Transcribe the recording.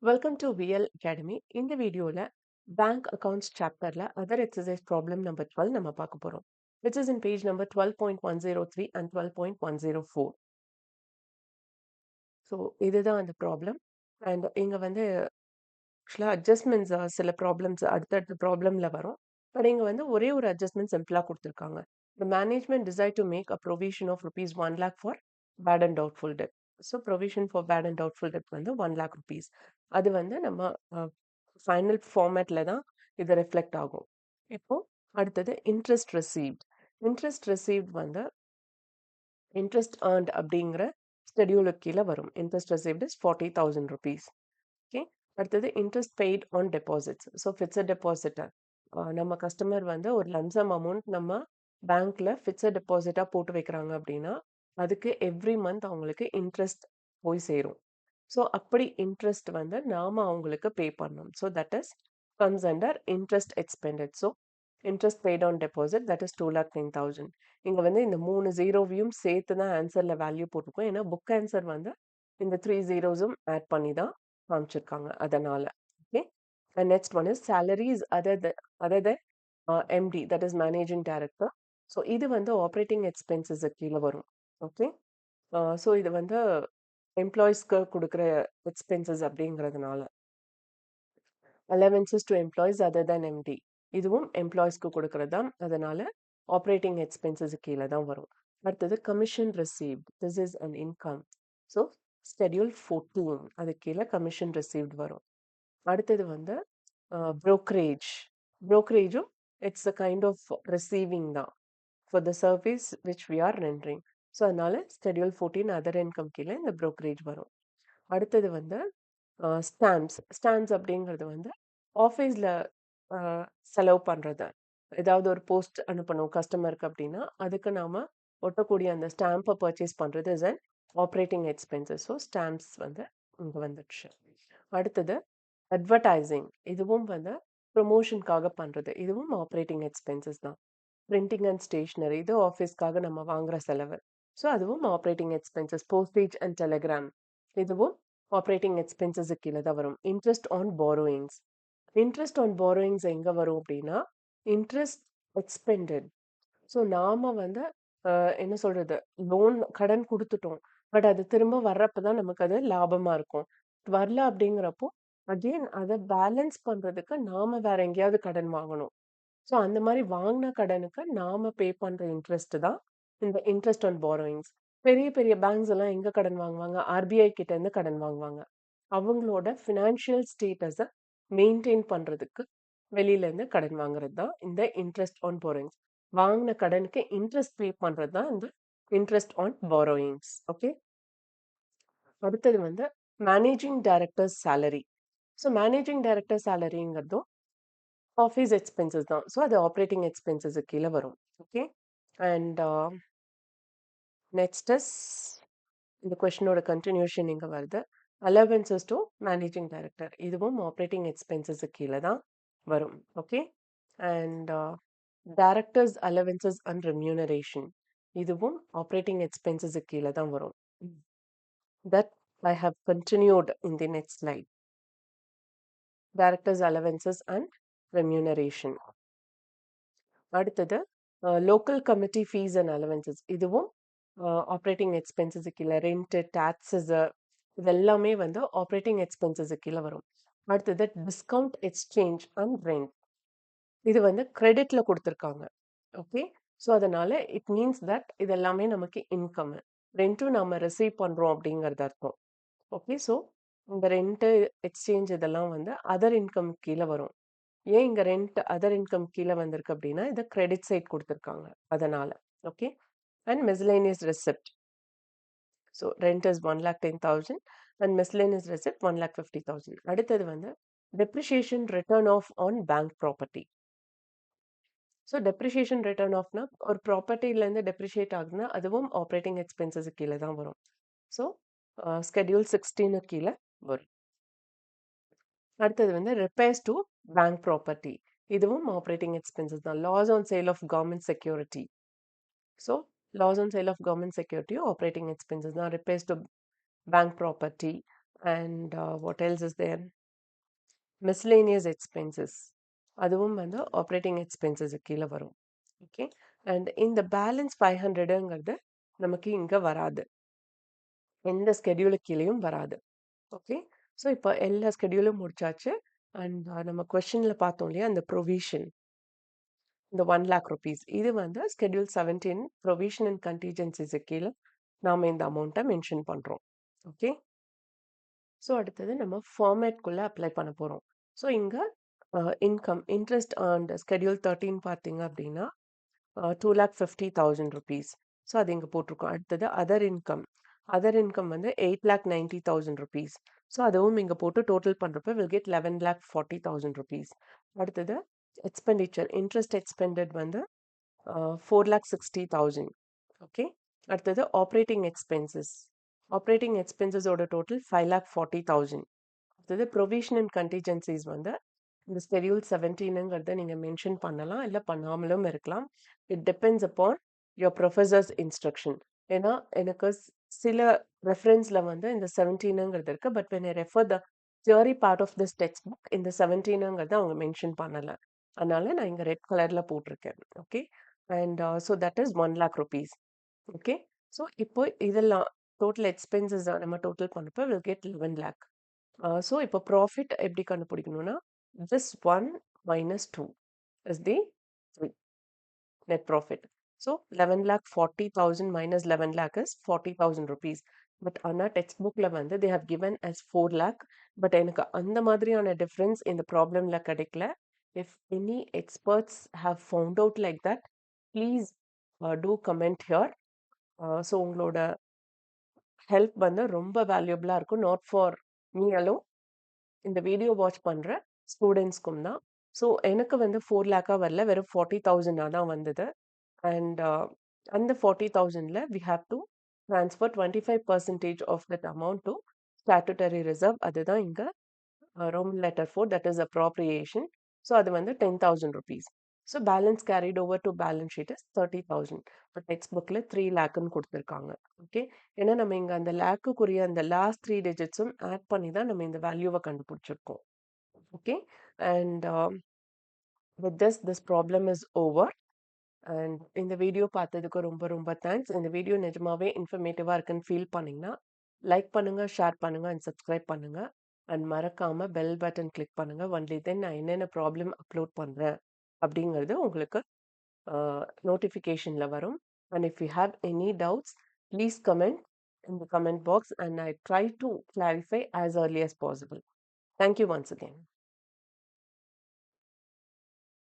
Welcome to VL Academy. இந்த வீடியோல bank accounts சாப்டர்ல அதர் எக்ஸசைஸ் ப்ராப்ளம் நம்பர் 12 நம்ம பார்க்க போறோம், which is in page number 12.103 and 12.104. So இதுதான் அந்த ப்ராப்ளம். அண்ட் இங்க வந்து ஆக்சுவலாக அட்ஜஸ்ட்மெண்ட்ஸ் சில ப்ராப்ளம்ஸ் அடுத்தடுத்த ப்ராப்ளம்ல வரும். பட் இங்க வந்து ஒரே ஒரு அட்ஜஸ்ட்மெண்ட் சிம்பிளாக கொடுத்துருக்காங்க. The management decide to make a provision of rupees 1 lakh for bad and doubtful debt. So provision for bad and doubtful debt வந்து 1 lakh rupees. அது வந்து நம்ம ஃபைனல் ஃபார்மேட்ல தான் இது ரிஃப்ளெக்ட் ஆகும். இப்போ அடுத்தது இன்ட்ரெஸ்ட் ரிசீவ்ட். இன்ட்ரெஸ்ட் ரிசீவ்ட் வந்து இன்ட்ரெஸ்ட் earned அப்படிங்கிற ஸ்கெடியூலுக்கு கீழே வரும். Interest received is 40,000 rupees. Okay. அடுத்தது interest paid on deposits. So fixed depositor நம்ம கஸ்டமர் வந்து ஒரு லம்சம் அமௌண்ட் நம்ம பேங்க்ல ஃபிக்ஸட் டெபாசிட்டா போட்டு வைக்கிறாங்க அப்படின்னா அதுக்கு எவ்ரி மந்த் அவங்களுக்கு இன்ட்ரெஸ்ட் போய் சேரும். ஸோ அப்படி இன்ட்ரெஸ்ட் வந்து நாம அவங்களுக்கு பே பண்ணணும். So that is comes under interest expended. So interest paid on deposit that is 2,10,000. இங்க வந்து இந்த 3 ஜீரோவையும் சேர்த்து தான் ஆன்சர்ல வேல்யூ போட்டுக்கும். ஏன்னா புக் ஆன்சர் வந்து இந்த 3 ஜீரோஸும் ஆட் பண்ணி தான் காமிச்சிருக்காங்க அதனால. Okay. And next one is salaries other than MD, that is managing director. So இது வந்து ஆப்ரேட்டிங் எக்ஸ்பென்சஸ் கீழே வரும். ஓகே. ஸோ இது வந்து எம்ப்ளாயிஸ்க்கு கொடுக்குற எக்ஸ்பென்சஸ் அப்படிங்கிறதுனால allowances to employees other than MD இதுவும் எம்ப்ளாயிஸ்க்கு கொடுக்கறது தான். அதனால ஆப்ரேட்டிங் எக்ஸ்பென்சஸ் கீழே தான் வரும். அடுத்தது commission received, this is an income. So schedule 14 அது கீழே கமிஷன் ரிசீவ்ட் வரும். அடுத்தது வந்து brokerage. Brokerageum, it's a kind of receiving now for the service which we are rendering. So அதனால ஸ்கெடியூல் 14 அதர் இன்கம் கீழே இந்த brokerage வரும். அடுத்தது வந்து ஸ்டாம்ப்ஸ். ஸ்டாம்ப்ஸ் அப்படிங்கிறது வந்து ஆஃபீஸில் செலவு பண்ணுறது. ஏதாவது ஒரு போஸ்ட் அனுப்பணும் கஸ்டமருக்கு அப்படின்னா அதுக்கு நாம் ஒட்டக்கூடிய அந்த ஸ்டாம்பை பர்ச்சேஸ் பண்ணுறது is and operating expenses. So stamps வந்து இங்கே வந்துடுச்சு. அடுத்தது அட்வர்டைசிங். இதுவும் வந்து ப்ரொமோஷனுக்காக பண்ணுறது. இதுவும் ஆப்ரேட்டிங் எக்ஸ்பென்சஸ் தான். பிரிண்டிங் அண்ட் ஸ்டேஷ்னரி இது ஆஃபீஸ்க்காக நம்ம வாங்குற செலவு. ஸோ அதுவும் operating expenses. Postage and Telegram இதுவும் ஆப்ரேட்டிங் எக்ஸ்பென்சஸ் கீழே தான் வரும். Interest on borrowings. Interest on borrowings எங்கே வரும் அப்படின்னா இன்ட்ரெஸ்ட் எக்ஸ்பெண்டட். ஸோ நாம வந்து என்ன சொல்றது, லோன் கடன் கொடுத்துட்டோம். பட் அது திரும்ப வர்றப்ப தான் நமக்கு அது லாபமா இருக்கும். வரல அப்படிங்கிறப்போ அகெயின் அதை பேலன்ஸ் பண்றதுக்கு நாம வேற எங்கேயாவது கடன் வாங்கணும். ஸோ அந்த மாதிரி வாங்கின கடனுக்கு நாம பே பண்ற இன்ட்ரெஸ்ட் தான் இந்த இன்ட்ரெஸ்ட் ஆன் பாரோயிங்ஸ். பெரிய பெரிய பேங்க்ஸ் எல்லாம் எங்க கடன் வாங்குவாங்க? ஆர்பிஐ கிட்ட இருந்து கடன் வாங்குவாங்க. அவங்களோட ஃபினான்ஷியல் ஸ்டேட்டஸை மெயின்டைன் பண்றதுக்கு வெளியில இருந்து கடன் வாங்குறது தான் இந்த இன்ட்ரெஸ்ட் ஆன் பாரோயிங்ஸ். வாங்கின கடனுக்கு இன்ட்ரெஸ்ட் பே பண்றது தான் இந்த இன்ட்ரெஸ்ட் ஆன் பாரோயிங்ஸ். ஓகே. அடுத்தது வந்து managing director salary. So managing director சேலரிங்கிறதும் ஆஃபீஸ் எக்ஸ்பென்சஸ் தான். ஸோ அது ஆப்ரேட்டிங் எக்ஸ்பென்சஸ் கீழே வரும். ஓகே. அண்ட் நெக்ஸ்ட் இஸ் இந்த கொஸ்டினோட கண்டினியூஷன் இங்கே வருது. அலவன்சஸ் டு மேனேஜிங் டைரக்டர் இதுவும் ஆப்ரேட்டிங் எக்ஸ்பென்சஸ் கீழே தான் வரும். Okay. And directors allowances and remuneration இதுவும் ஆப்ரேட்டிங் எக்ஸ்பென்சஸ் கீழே தான் வரும். That I have continued in the next slide. Directors allowances and remuneration. அடுத்தது local committee fees and allowances இதுவும் ஆப்ரேட்டிங் எக்ஸ்பென்சஸ் கீழே. ரெண்ட், டாக்ஸஸ் இதெல்லாமே வந்து ஆப்ரேட்டிங் எக்ஸ்பென்சஸ் கீழே வரும். அடுத்தது டிஸ்கவுண்ட் எக்ஸ்சேஞ்ச் அண்ட் ரெண்ட் இது வந்து கிரெடிட்ல கொடுத்துருக்காங்க. ஓகே. ஸோ அதனால இட் மீன்ஸ் தட் இது எல்லாமே நமக்கு இன்கம். ரெண்ட்டும் நம்ம ரிசீவ் பண்றோம் அப்படிங்கிறது அர்த்தம். ஓகே. ஸோ இந்த ரெண்ட், எக்ஸ்சேஞ்ச் இதெல்லாம் வந்து அதர் இன்கம் கீழே வரும். ஏன் இங்க ரெண்ட் அதர் இன்கம் கீழே வந்திருக்கு அப்படின்னா இதை கிரெடிட் சைட் கொடுத்துருக்காங்க அதனால. Okay. And miscellaneous receipt. So rent is 1,10,000 and miscellaneous receipt 1,50,000. அடுத்தது வந்து depreciation written off on bank property. So depreciation written ஆஃப்னா ஒரு ப்ராப்பர்ட்டிலேருந்து டெப்ரிஷியேட் ஆகுதுன்னா அதுவும் ஆப்ரேட்டிங் எக்ஸ்பென்சஸ் கீழே தான் வரும். ஸோ ஸ்கெடியூல் 16 கீழே வரும். அடுத்தது வந்து ரிப்பேர்ஸ் டு பேங்க் ப்ராப்பர்ட்டி இதுவும் ஆப்ரேட்டிங் எக்ஸ்பென்சஸ் தான். Loss on sale of government security. So loss on sale of government security operating expenses தான். Repairs to bank property and what else is there? Miscellaneous expenses. அதுவும் வந்து operating expenses கீழே வரும். Okay, and இந்த balance 500ங்கிறது நமக்கு இங்கே வராது, எந்த ஸ்கெடியூலு கீழேயும் வராது. ஓகே, ஸோ இப்போ எல்லா ஸ்கெடியூலும் முடிச்சாச்சு. அண்ட் நம்ம கொஸ்டினில் பார்த்தோம் இல்லையா, அந்த ப்ரொவிஷன், இந்த 1 lakh rupees, இது வந்து ஸ்கெடியூல் 17 ப்ரொவிஷன் அண்ட் கண்டிஜென்சிஸ் கீழே நாம் இந்த அமௌண்ட்டை மென்ஷன் பண்ணுறோம். ஓகே, ஸோ அடுத்தது நம்ம ஃபார்மேட்குள்ளே அப்ளை பண்ண போகிறோம். ஸோ இங்கே இன்கம் இன்ட்ரெஸ்ட் அண்ட் ஸ்கெடியூல் 13 பார்த்தீங்க அப்படின்னா 2,50,000 rupees. ஸோ அது இங்கே போட்டிருக்கோம். அடுத்தது அதர் இன்கம் வந்து 8,90,000 rupees. ஸோ அதுவும் இங்கே போட்டு டோட்டல் பண்ணுறப்ப வில் கெட் 11,40,000 rupees. அடுத்தது எக்ஸ்பெண்டிச்சர் இன்ட்ரெஸ்ட் எக்ஸ்பெண்டட் வந்து 4,60,000. ஓகே, அடுத்தது ஆப்ரேட்டிங் எக்ஸ்பென்சஸோட டோட்டல் 5,40,000. அடுத்தது ப்ரொவிஷன் அண்ட் கண்டிஜென்சிஸ் வந்து இந்த ஸ்கெடியூல் 17ங்கிறத நீங்கள் மென்ஷன் பண்ணலாம், இல்லை பண்ணாமலும் இருக்கலாம். It depends upon your professors instruction. ஏன்னா எனக்கு சில ரெஃபரன்ஸில் வந்து இந்த 17ங்கிறது இருக்குது, but when I refer the theory part of this text book இந்த 17ங்கிறத அவங்க மென்ஷன் பண்ணலை. அதனால நான் இங்கே ரெட் கலரில் போட்டிருக்கேன். Okay, and so that is 1 lakh rupees. Okay, so இப்போ இதெல்லாம் டோட்டல் எக்ஸ்பென்சஸ் நம்ம டோட்டல் பண்ணப்போ வில் கெட் 11 lakh. ஸோ இப்போ ப்ராஃபிட் எப்படி கண்டுபிடிக்கணும்னா, this 1 minus 2 is the 3 net profit. So 11,40,000 minus 11 lakh is 40,000 rupees. But ஆனா டெக்ஸ்ட் புக்ல வந்து they have given as 4 lakh. But எனக்கு அந்த மாதிரியான டிஃபரன்ஸ் இந்த ப்ராப்ளம்ல கிடைக்கல. If any experts have found out like that, please do comment here. So உங்களோட help வந்து ரொம்ப வேல்யூபிளாக இருக்கும், நாட் ஃபார் மீ அலோன், இந்த வீடியோ வாட்ச் பண்ணுற ஸ்டூடெண்ட்ஸ்க்கும் தான். ஸோ எனக்கு வந்து 4 லேக்காக வரல, வெறும் 40,000 தான் வந்தது. அண்ட் அந்த 40,000ல we have to transfer 25% of that amount to statutory reserve. அதுதான் இங்கே roman letter 4, that is appropriation. So அது வந்து 10,000 rupees. So balance carried over to balance sheet is 30,000. இப்போ டெக்ஸ்ட் புக்கில் 3 லேக்குன்னு கொடுத்துருக்காங்க. ஓகே, ஏன்னா நம்ம இங்கே அந்த லேக்குக்குரிய அந்த லாஸ்ட் 3 டிஜிட்ஸும் ஆட் பண்ணி தான் நம்ம இந்த வேல்யூவை கண்டுபிடிச்சிருக்கோம். Okay, and with this problem is over. And இந்த வீடியோ பார்த்ததுக்கு ரொம்ப ரொம்ப தேங்க்ஸ். இந்த வீடியோ நிஜமாவே இன்ஃபர்மேட்டிவாக இருக்குன்னு ஃபீல் பண்ணிங்கன்னா லைக் பண்ணுங்கள், ஷேர் பண்ணுங்கள் அண்ட் சப்ஸ்கிரைப் பண்ணுங்கள். அண்ட் மறக்காமல் பெல் பட்டன் கிளிக் பண்ணுங்கள். ஒன்லி தென் நான் என்னென்ன ப்ராப்ளம் அப்லோட் பண்ணுறேன் அப்படிங்கிறது உங்களுக்கு நோட்டிஃபிகேஷனில் வரும். And if you have any doubts, please comment in the comment box and I try to clarify as early as possible. Thank you once again.